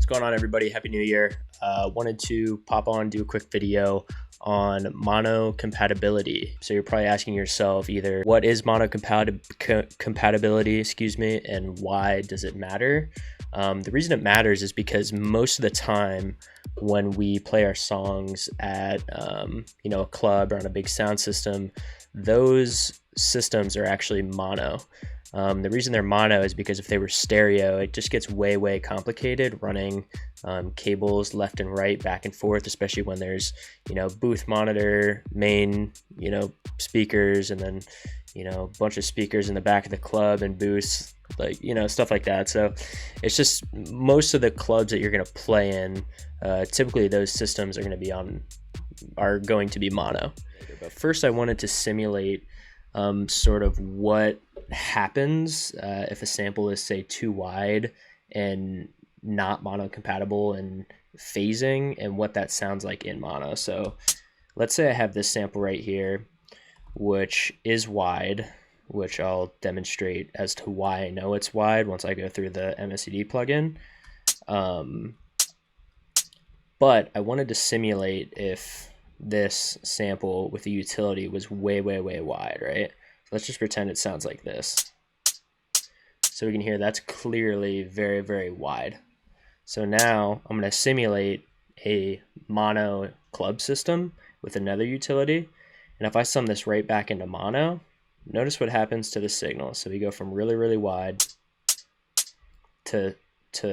What's going on, everybody? Happy New Year. Wanted to pop on, do a quick video on mono compatibility. So you're probably asking yourself either what is mono compatibility, and why does it matter? The reason it matters is because most of the time when we play our songs at a club or on a big sound system, those systems are actually mono. The reason they're mono is because if they were stereo, it just gets way complicated running cables left and right, back and forth, especially when there's, booth monitor, main, speakers, and then, a bunch of speakers in the back of the club and booths, stuff like that. So it's just most of the clubs that you're going to play in, typically those systems are going to be mono. But first I wanted to simulate sort of what happens if a sample is, say, too wide and not mono compatible and phasing, and what that sounds like in mono. So let's say I have this sample right here which is wide, which I'll demonstrate as to why I know it's wide once I go through the MSED plugin. But I wanted to simulate if this sample with the utility was way wide, right? Let's just pretend it sounds like this. So we can hear that's clearly very wide. So now I'm going to simulate a mono club system with another utility. And if I sum this right back into mono, notice what happens to the signal. So we go from really wide to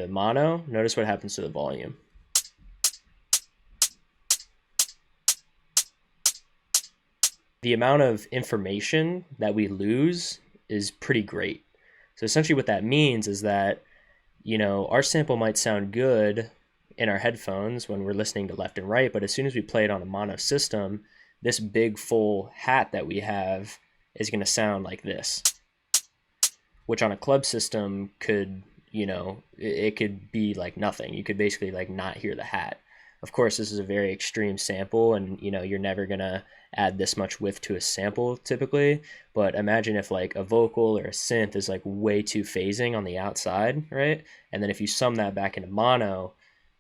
mono. Notice what happens to the volume. The amount of information that we lose is pretty great. So essentially what that means is that, our sample might sound good in our headphones when we're listening to left and right, but as soon as we play it on a mono system, this big full hat that we have is going to sound like this, which on a club system could, it could be like nothing. You could basically like not hear the hat. Of course, this is a very extreme sample, and you're never gonna add this much width to a sample typically. But imagine if like a vocal or a synth is like way too phasing on the outside, right? And then if you sum that back into mono,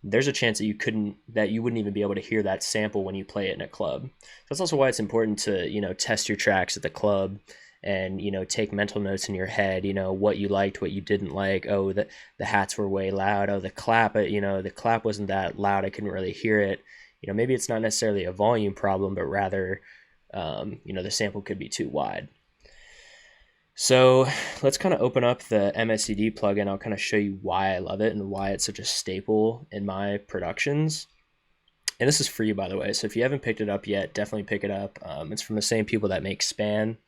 there's a chance that you wouldn't even be able to hear that sample when you play it in a club. That's also why it's important to test your tracks at the club and take mental notes in your head, what you liked, what you didn't like. Oh, the hats were way loud. Oh, the clap, the clap wasn't that loud, I couldn't really hear it. Maybe it's not necessarily a volume problem, but rather the sample could be too wide. So let's kind of open up the MSED plugin. I'll kind of show you why I love it and why it's such a staple in my productions. And this is free, by the way, so if you haven't picked it up yet, definitely pick it up. It's from the same people that make Span.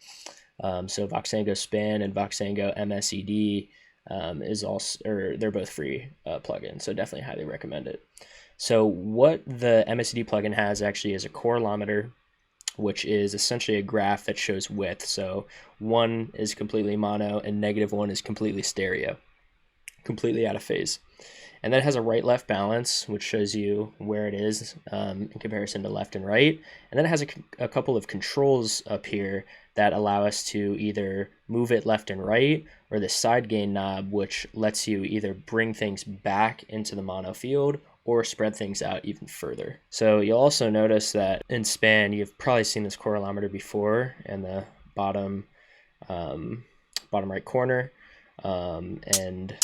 So Voxengo Span and Voxengo MSED they're both free plugins, so definitely highly recommend it. So what the MSED plugin has actually is a corolometer, which is essentially a graph that shows width. So 1 is completely mono and -1 is completely stereo, completely out of phase. And then it has a right-left balance, which shows you where it is in comparison to left and right. And then it has a couple of controls up here that allow us to either move it left and right, or the side gain knob, which lets you either bring things back into the mono field or spread things out even further. So you'll also notice that in Span, you've probably seen this corolometer before in the bottom right corner, and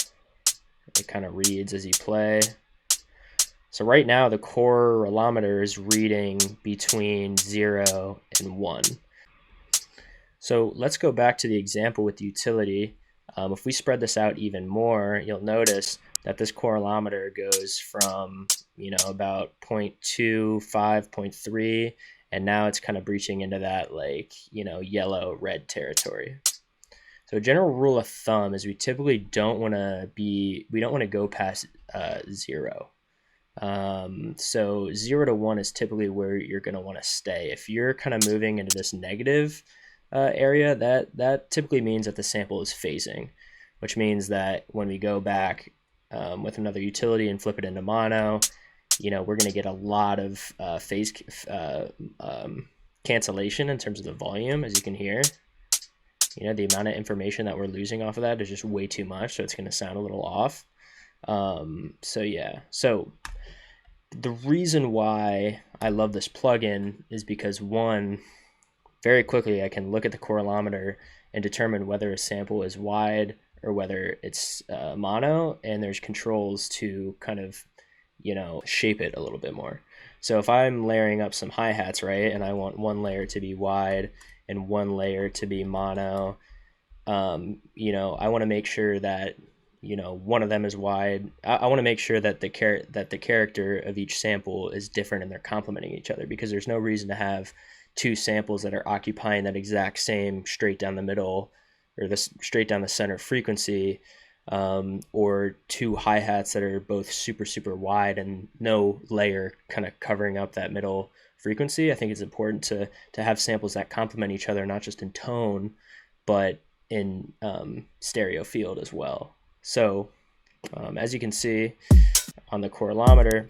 it kind of reads as you play. So right now the corolometer is reading between 0 and 1. So let's go back to the example with the utility. If we spread this out even more, you'll notice that this corolometer goes from about 0.25, 0.3, and now it's kind of breaching into that yellow red territory. So a general rule of thumb is we typically don't want to go past 0. So 0 to 1 is typically where you're going to want to stay. If you're kind of moving into this negative area, that typically means that the sample is phasing, which means that when we go back with another utility and flip it into mono, we're going to get a lot of phase cancellation in terms of the volume, as you can hear. The amount of information that we're losing off of that is just way too much, so it's going to sound a little off. So yeah, so the reason why I love this plugin is because, one, very quickly I can look at the coralometer and determine whether a sample is wide or whether it's mono, and there's controls to kind of, shape it a little bit more. So if I'm layering up some hi-hats, right, and I want one layer to be wide and one layer to be mono, I want to make sure that one of them is wide. I want to make sure that the character of each sample is different and they're complementing each other, because there's no reason to have two samples that are occupying that exact same straight down the middle or this straight down the center frequency, or two hi-hats that are both super wide and no layer kind of covering up that middle frequency. I think it's important to have samples that complement each other, not just in tone, but in stereo field as well. So as you can see on the coralometer,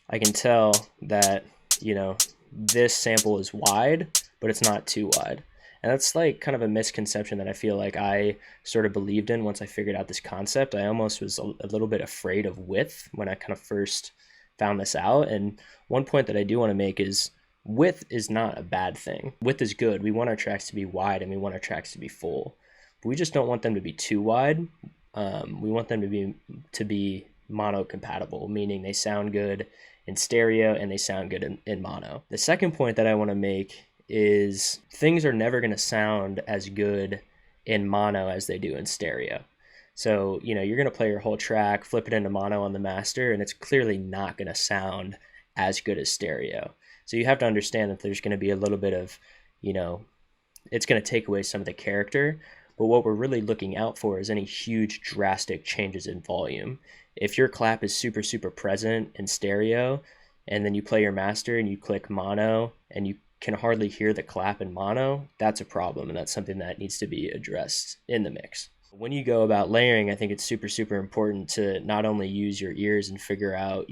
I can tell that this sample is wide, but it's not too wide. And that's like kind of a misconception that I feel like I sort of believed in once I figured out this concept. I almost was a little bit afraid of width when I kind of first found this out. And one point that I do want to make is width is not a bad thing. Width is good. We want our tracks to be wide and we want our tracks to be full, but we just don't want them to be too wide. We want them to be mono compatible, meaning they sound good in stereo and they sound good in mono. The second point that I want to make is things are never going to sound as good in mono as they do in stereo. So, you're going to play your whole track, flip it into mono on the master, and it's clearly not going to sound as good as stereo. So you have to understand that there's going to be a little bit of, it's going to take away some of the character, but what we're really looking out for is any huge drastic changes in volume. If your clap is super present in stereo, and then you play your master and you click mono and you can hardly hear the clap in mono, that's a problem, and that's something that needs to be addressed in the mix. When you go about layering, I think it's super important to not only use your ears and figure out,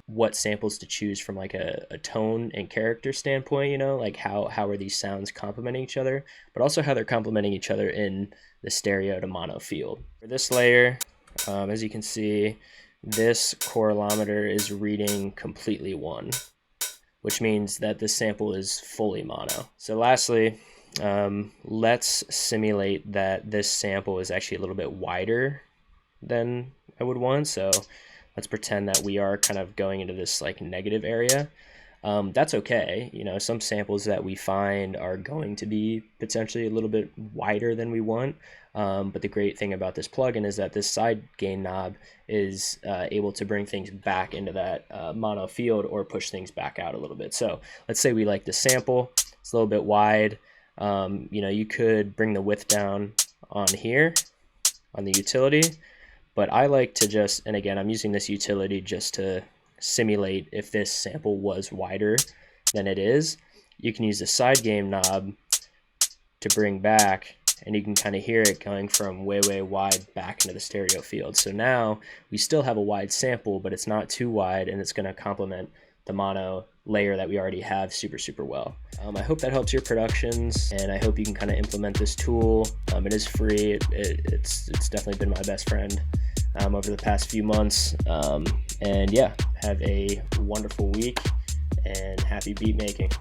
what samples to choose from like a tone and character standpoint, like how are these sounds complementing each other, but also how they're complementing each other in the stereo to mono field. For this layer, as you can see, this coralometer is reading completely 1, which means that this sample is fully mono. So lastly, let's simulate that this sample is actually a little bit wider than I would want. So let's pretend that we are kind of going into this like negative area. That's okay. Some samples that we find are going to be potentially a little bit wider than we want. But the great thing about this plugin is that this side gain knob is able to bring things back into that mono field or push things back out a little bit. So let's say we like the sample, it's a little bit wide. You could bring the width down on here on the utility, but I like to just, and again, I'm using this utility just to simulate if this sample was wider than it is. You can use the side gain knob to bring back, and you can kind of hear it going from way wide back into the stereo field. So now we still have a wide sample, but it's not too wide, and it's going to complement the mono layer that we already have super well. I hope that helps your productions, and I hope you can kind of implement this tool. It is free. It's definitely been my best friend over the past few months. And yeah, have a wonderful week and happy beat making.